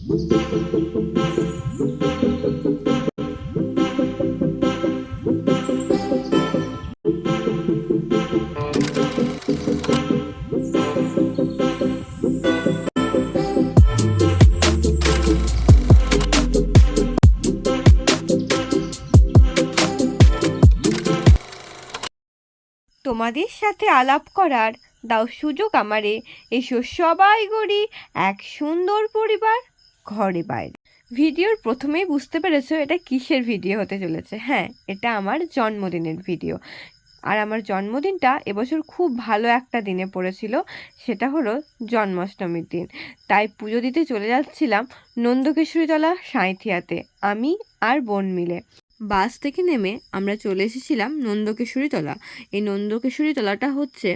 তোমাদের সাথে আলাপ করার দাও সুযোগ আমারে, এসো সবাই গড়ি এক সুন্দর পরিবার ঘরে বাইরে। ভিডিওর প্রথমেই বুঝতে পেরেছো এটা কিসের ভিডিও হতে চলেছে। হ্যাঁ, এটা আমার জন্মদিনের ভিডিও। আর আমার জন্মদিনটা এবছর খুব ভালো একটা দিনে পড়েছিল, সেটা হলো জন্মাষ্টমীর দিন। তাই পুজো দিতে চলে যাচ্ছিলাম নন্দকেশ্বরীতলা সাঁইথিয়াতে, আমি আর বোন মিলে। বাস থেকে নেমে আমরা চলে এসেছিলাম নন্দকেশ্বরীতলা। এই নন্দকেশ্বরীতলাটা হচ্ছে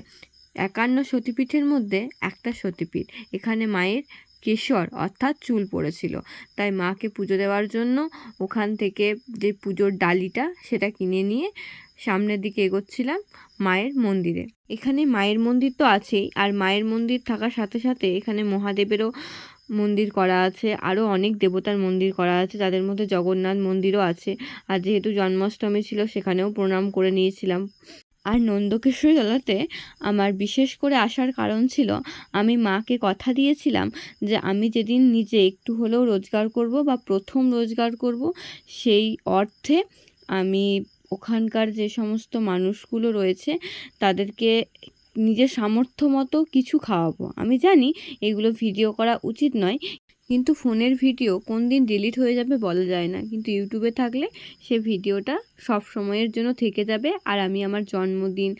51 সতীপীঠের মধ্যে একটা সতীপীঠ। এখানে মায়ের কেশর অর্থাৎ চুল পড়েছিল, তাই মাকে পুজো দেওয়ার জন্য ওখান থেকে যে পুজোর ডালিটা সেটা কিনে নিয়ে সামনের দিকে এগোচ্ছিলাম মায়ের মন্দিরে। এখানে মায়ের মন্দির তো আছেই, আর মায়ের মন্দির থাকার সাথে সাথে এখানে মহাদেবেরও মন্দির করা আছে, আরও অনেক দেবতার মন্দির করা আছে, তাদের মধ্যে জগন্নাথ মন্দিরও আছে। আর যেহেতু জন্মাষ্টমী ছিল সেখানেও প্রণাম করে নিয়েছিলাম। আর নন্দকেশ্বরীতলাতে আমার বিশেষ করে আসার কারণ ছিল, আমি মাকে কথা দিয়েছিলাম যে আমি যেদিন নিজে একটু হলেও রোজগার করব বা প্রথম রোজগার করব, সেই অর্থে আমি ওখানকার যে সমস্ত মানুষগুলো রয়েছে তাদেরকে নিজের সামর্থ্য মতো কিছু খাওয়াবো। আমি জানি এগুলো ভিডিও করা উচিত নয়, কিন্তু ফোনের ভিডিও কোন দিন ডিলিট হয়ে যাবে বলা যায় না, কিন্তু ইউটিউবে থাকলে সে ভিডিওটা সব সময়ের জন্য থেকে যাবে, আর আমি আমার জন্মদিন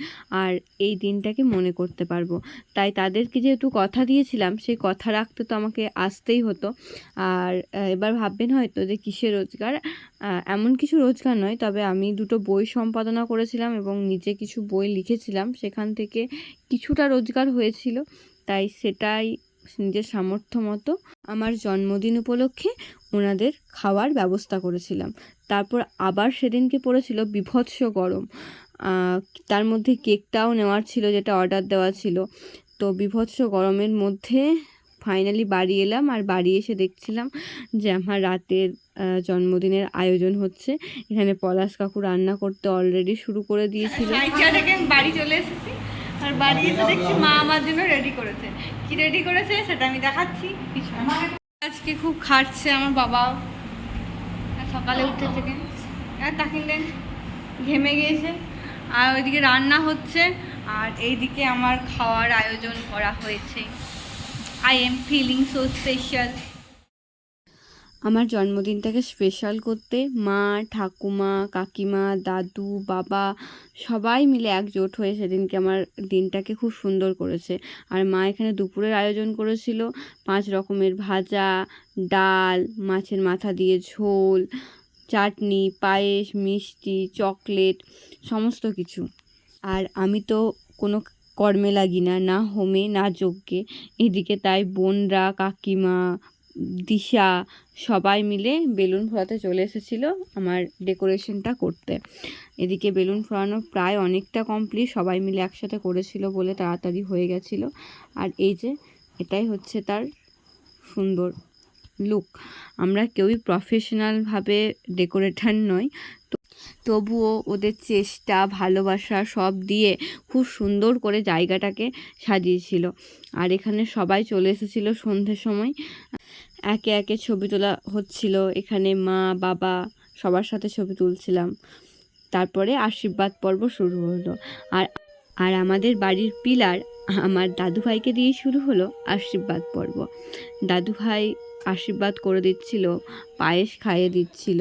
আর এই দিনটাকে মনে করতে পারবো। তাই তাদেরকে যেহেতু কথা দিয়েছিলাম, সেই কথা রাখতে তো আমাকে আসতেই হতো। আর এবার ভাববেন হয়তো যে কিসের রোজগার, এমন কিছু রোজগার নয়, তবে আমি 2টো বই সম্পাদনা করেছিলাম এবং নিজে কিছু বই লিখেছিলাম, সেখান থেকে কিছুটা রোজগার হয়েছিল। তাই সেটাই নিজের সামর্থ্য মতো আমার জন্মদিন উপলক্ষে ওনাদের খাওয়ার ব্যবস্থা করেছিলাম। তারপর আবার সেদিনকে পড়েছিল বিভৎস গরম, তার মধ্যে কেকটাও নেওয়ার ছিল যেটা অর্ডার দেওয়া ছিল। তো বিভৎস গরমের মধ্যে ফাইনালি বাড়ি এলাম, আর বাড়ি এসে দেখছিলাম যে আমার রাতের জন্মদিনের আয়োজন হচ্ছে। এখানে পলাশ কাকু রান্না করতে অলরেডি শুরু করে দিয়েছিল। বাড়ি চলে এসেছি, আর বাড়ি এসে দেখছি মা আমার জন্য রেডি করেছে। কি রেডি করেছে সেটা আমি দেখাচ্ছি। আজকে খুব খাটছে আমার বাবা, সকালে উঠে থেকে তাকিলেন ঘেমে গিয়েছে, আর ওইদিকে রান্না হচ্ছে, আর এইদিকে আমার খাওয়ার আয়োজন করা হয়েছে। I am feeling so special. আমার জন্মদিনটাকে স্পেশাল করতে মা, ঠাকুমা, কাকিমা, দাদু, বাবা সবাই মিলে একজোট হয়ে সেদিনকে আমার দিনটাকে খুব সুন্দর করেছে। আর মা এখানে দুপুরের আয়োজন করেছিল 5 রকমের ভাজা, ডাল, মাছের মাথা দিয়ে ঝোল, চাটনি, পায়েস, মিষ্টি, চকলেট, সমস্ত কিছু। আর আমি তো কোনো কর্মে লাগি না, না হোমে না যজ্ঞে। এদিকে তাই বোনরা, কাকিমা, দিশা সবাই মিলে বেলুন ফোড়াতে চলে এসেছিলো আমার ডেকোরেশনটা করতে। এদিকে বেলুন ফোড়ানো প্রায় অনেকটা কমপ্লিট, সবাই মিলে একসাথে করেছিল বলে তাড়াতাড়ি হয়ে গেছিলো। আর এই যে এটাই হচ্ছে তার সুন্দর লুক। আমরা কেউই প্রফেশনালভাবে ডেকোরেটর নই, তবুও ওদের চেষ্টা, ভালোবাসা সব দিয়ে খুব সুন্দর করে জায়গাটাকে সাজিয়েছিল। আর এখানে সবাই চলে এসেছিল সন্ধ্যের সময়, একে একে ছবি তোলা হচ্ছিল। এখানে মা, বাবা সবার সাথে ছবি তুলছিলাম। তারপরে আশীর্বাদ পর্ব শুরু হলো। আর আমাদের বাড়ির পিলার আমার দাদুভাইকে দিয়ে শুরু হলো আশীর্বাদ পর্ব। দাদুভাই আশীর্বাদ করে দিচ্ছিল, পায়েস খাইয়ে দিচ্ছিল।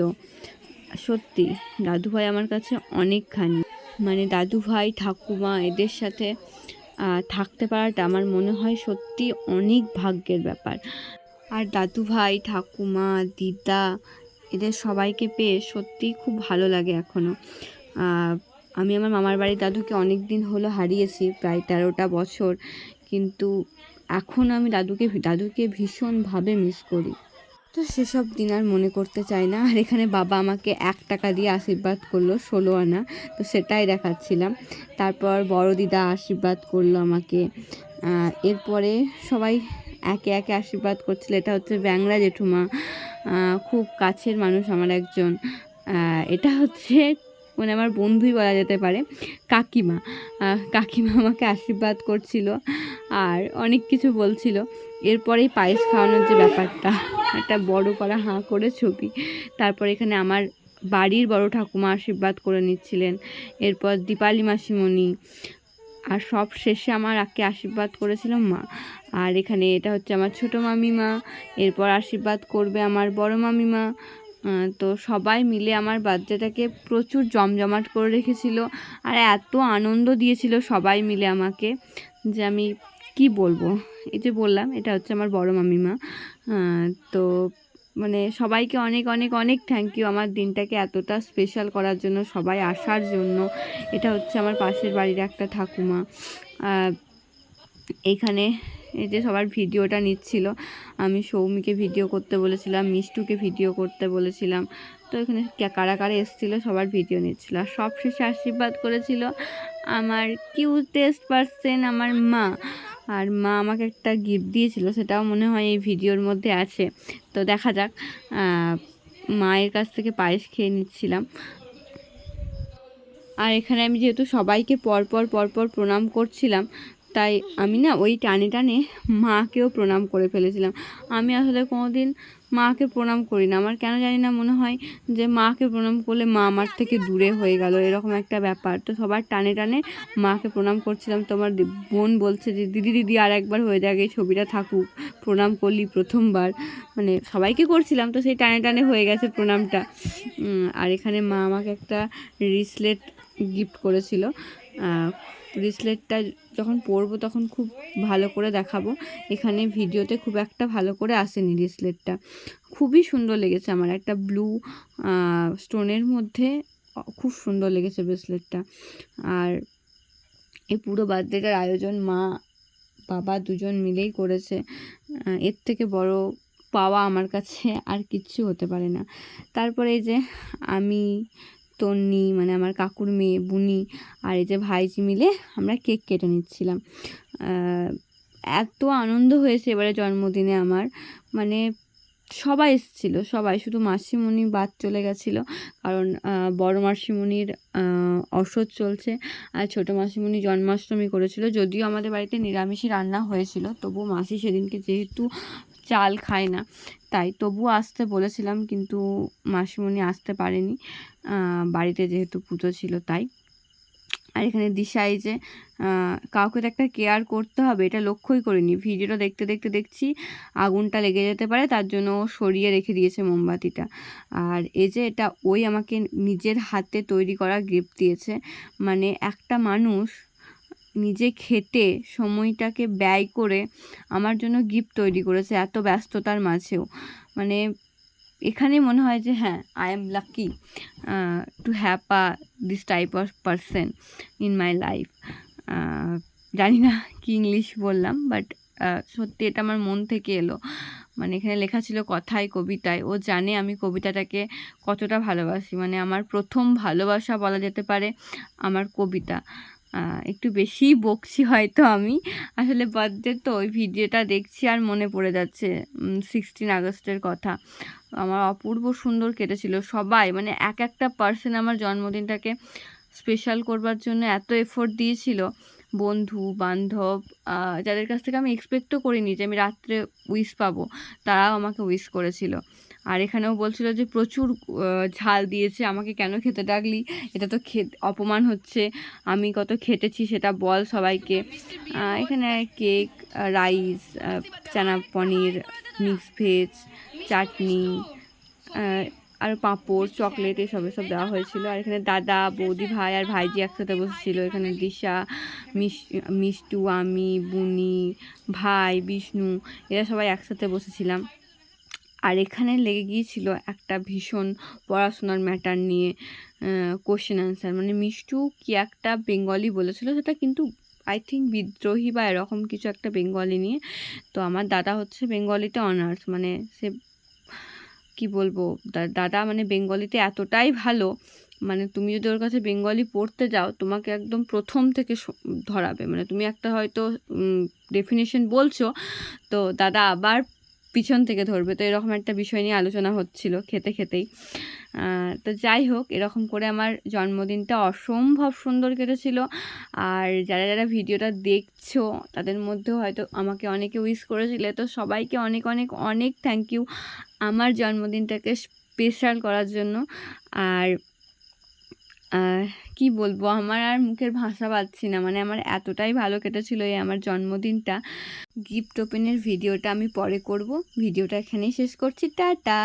সত্যি দাদুভাই আমার কাছে অনেকখানি, মানে দাদুভাই, ঠাকুমা এদের সাথে থাকতে পারাটা আমার মনে হয় সত্যি অনেক ভাগ্যের ব্যাপার। আর দাদুভাই, ঠাকুমা, দিদা এদের সবাইকে পেয়ে সত্যিই খুব ভালো লাগে এখনও। আমি আমার মামার বাড়ির দাদুকে অনেক দিন হলো হারিয়েছি, প্রায় 13টা বছর, কিন্তু এখন আমি দাদুকে ভীষণভাবে মিস করি। তো সেসব দিন আর মনে করতে চাই না। আর এখানে বাবা আমাকে 1 টাকা দিয়ে আশীর্বাদ করলো, 16 আনা, তো সেটাই দেখাচ্ছিলাম। তারপর বড় দিদা আশীর্বাদ করলো আমাকে। এরপরে সবাই একে একে আশীর্বাদ করছিল। এটা হচ্ছে ব্যাংরা জেঠুমা, খুব কাছের মানুষ আমার একজন। এটা হচ্ছে মানে আমার বন্ধুই বলা যেতে পারে, কাকিমা। কাকিমা আমাকে আশীর্বাদ করছিল আর অনেক কিছু বলছিল। এরপরেই পায়েস খাওয়ানোর যে ব্যাপারটা, একটা বড় করা হাঁ করে ছবি। তারপর এখানে আমার বাড়ির বড় ঠাকুমা আশীর্বাদ করে নিচ্ছিলেন, এরপর দীপালি মাসিমণি, আর সব শেষে আমার আগে আশীর্বাদ করেছিল মা। আর এখানে এটা হচ্ছে আমার ছোটো মামিমা, এরপর আশীর্বাদ করবে আমার বড় মামিমা। তো সবাই মিলে আমার বার্থডেটাকে প্রচুর জমজমাট করে রেখেছিল, আর এত আনন্দ দিয়েছিল সবাই মিলে আমাকে যে আমি কি বলবো। এই যে বললাম এটা হচ্ছে আমার বড় মামিমা। তো মানে সবাইকে অনেক অনেক অনেক থ্যাংক ইউ আমার দিনটাকে এতটা স্পেশাল করার জন্য, সবাই আসার জন্য। এটা হচ্ছে আমার পাশের বাড়ির একটা ঠাকুমা। এইখানে এই যে সবার ভিডিওটা নিচ্ছিল, আমি সৌমিকে ভিডিও করতে বলেছিলাম, মিষ্টুকে ভিডিও করতে বলেছিলাম। তো এখানে কারা কারা এসেছিলো সবার ভিডিও নিচ্ছিল, আর সব শেষে আশীর্বাদ করেছিল আমার কিউটেস্ট পার্সন আমার মা। আর মা আমাকে একটা গিফট দিয়েছিল, সেটাও মনে হয় এই ভিডিওর মধ্যে আছে। তো দেখা যাক। মায়ের কাছ থেকে পায়েস খেয়ে নিচ্ছিলাম। আর এখানে আমি যেহেতু সবাইকে পরপর প্রণাম করছিলাম, তাই আমি না ওই টানে টানে মাকেও প্রণাম করে ফেলেছিলাম। আমি আসলে কোনোদিন মাকে প্রণাম করি না, আমার কেন জানি না মনে হয় যে মাকে প্রণাম করলে মা আমার থেকে দূরে হয়ে গেল, এরকম একটা ব্যাপার। তো সবার টানে টানে মাকে প্রণাম করছিলাম। তো আমার বোন বলছে যে দিদি আর একবার হয়ে যাক, এই ছবিটা থাকুক, প্রণাম করলি প্রথমবার, মানে সবাইকে করছিলাম তো সেই টানে টানে হয়ে গেছে প্রণামটা। আর এখানে মা আমাকে একটা রিসলেট গিফট করেছিল। ব্রেসলেটটা যখন পরবো তখন খুব ভালো করে দেখাবো, এখানে ভিডিওতে খুব একটা ভালো করে আসেনি। ব্রেসলেটটা খুবই সুন্দর লেগেছে আমার, একটা ব্লু স্টোনের মধ্যে খুব সুন্দর লেগেছে ব্রেসলেটটা। আর এই পুরো বার্থডেটার আয়োজন মা বাবা দুজন মিলেই করেছে, এর থেকে বড় পাওয়া আমার কাছে আর কিচ্ছু হতে পারে না। তারপরে এই যে আমি, তন্নি মানে আমার কাকুর মেয়ে বুনি, আর এই যে ভাইজি মিলে আমরা কেক কেটে নিচ্ছিলাম। এত আনন্দ হয়েছে এবারে জন্মদিনে আমার, মানে সবাই এসেছিল, সবাই, শুধু মাসিমণি বাদ চলে গেছিলো, কারণ বড় মাসিমণির অসহ্য চলছে, আর ছোটো মাসিমণি জন্মাষ্টমী করেছিল। যদিও আমাদের বাড়িতে নিরামিষই রান্না হয়েছিল, তবু মাসি সেদিনকে যেহেতু চাল খায় না, তাই তবুও আসতে বলেছিলাম, কিন্তু মাসিমণি আসতে পারেনি, বাড়িতে যেহেতু পুজো ছিল তাই। আর এখানে দিশা, এই যে কাউকে তো একটা কেয়ার করতে হবে, এটা লক্ষ্যই করিনি, ভিডিওটা দেখতে দেখতে দেখছি আগুনটা লেগে যেতে পারে, তার জন্য ও সরিয়ে রেখে দিয়েছে মোমবাতিটা। আর এই যে এটা ওই আমাকে নিজের হাতে তৈরি করা গিফট দিয়েছে, মানে একটা মানুষ নিজে খেটে সময়টাকে ব্যয় করে আমার জন্য গিফট তৈরি করেছে এত ব্যস্ততার মাঝেও। মানে এখানে মনে হয় যে হ্যাঁ, I am lucky to have this type of person in my life. জানি না কি ইংলিশ বললাম, বাট সত্যি এটা আমার মন থেকে এলো। মানে এখানে লেখা ছিল কথায় কবিতায়, ও জানে আমি কবিতাটাকে কতটা ভালোবাসি, মানে আমার প্রথম ভালোবাসা বলা যেতে পারে আমার কবিতা। একটু বেশিই বকছি হয়তো আমি, আসলে বার্থডে তো ওই ভিডিওটা দেখছি আর মনে পড়ে যাচ্ছে 16 আগস্টের কথা। আমার অপূর্ব সুন্দর কেটেছিল, সবাই মানে এক একটা পার্সন আমার জন্মদিনটাকে স্পেশাল করবার জন্য এত এফোর্ট দিয়েছিল, বন্ধু বান্ধব, যাদের কাছ থেকে আমি এক্সপেক্টও করিনি যে আমি রাত্রে উইশ পাবো, তারাও আমাকে উইশ করেছিল। আর এখানেও বলছিল যে প্রচুর ঝাল দিয়েছে, আমাকে কেন খেতে ডাকলি, এটা তো অপমান হচ্ছে, আমি কত খেটেছি সেটা বল সবাইকে। এখানে কেক, রাইস, চানা পনির, মিক্স ভেজ, চাটনি, আর পাঁপড়, চকলেট, এসব দেওয়া হয়েছিল। আর এখানে দাদা বৌদি ভাই আর ভাইজি একসাথে বসেছিল। এখানে দিশা, মিষ্টু, আমি, বুনি, ভাই, বিষ্ণু, এরা সবাই একসাথে বসেছিলাম। আর এখানে লেগে গিয়েছিল একটা ভীষণ পড়াশোনার ম্যাটার নিয়ে কোশ্চেন অ্যান্সার, মানে মিষ্টু কি একটা বেঙ্গলি বলেছিল, সেটা কিন্তু আই থিঙ্ক বিদ্রোহী বা এরকম কিছু একটা বেঙ্গলি নিয়ে। তো আমার দাদা হচ্ছে বেঙ্গলিতে অনার্স, মানে সে কি বলবো, দাদা মানে বেঙ্গলিতে এতটাই ভালো মানে তুমি যদি ওর কাছে বেঙ্গলি পড়তে যাও তোমাকে একদম প্রথম থেকে ধরাবে। মানে তুমি একটা হয়তো ডেফিনেশন বলছো, তো দাদা আবার পিছন থেকে ধরবে। তো এরকম একটা বিষয় নিয়ে আলোচনা হচ্ছিল খেতে খেতেই। তো যাই হোক, এরকম করে আমার জন্মদিনটা অসম্ভব সুন্দর কেটেছিল। আর যারা যারা ভিডিওটা দেখছো তাদের মধ্যেও হয়তো আমাকে অনেকে উইশ করেছিলে, তো সবাইকে অনেক অনেক অনেক থ্যাংক ইউ আমার জন্মদিনটাকে স্পেশাল করার জন্য। আর কি বলবো, আমার আর মুখের ভাষা পাচ্ছি না, মানে আমার এতটাই ভালো কেটেছিল এই আমার জন্মদিনটা। গিফট ওপেনের ভিডিওটা আমি পরে করব, ভিডিওটা এখানেই শেষ করছি, টাটা।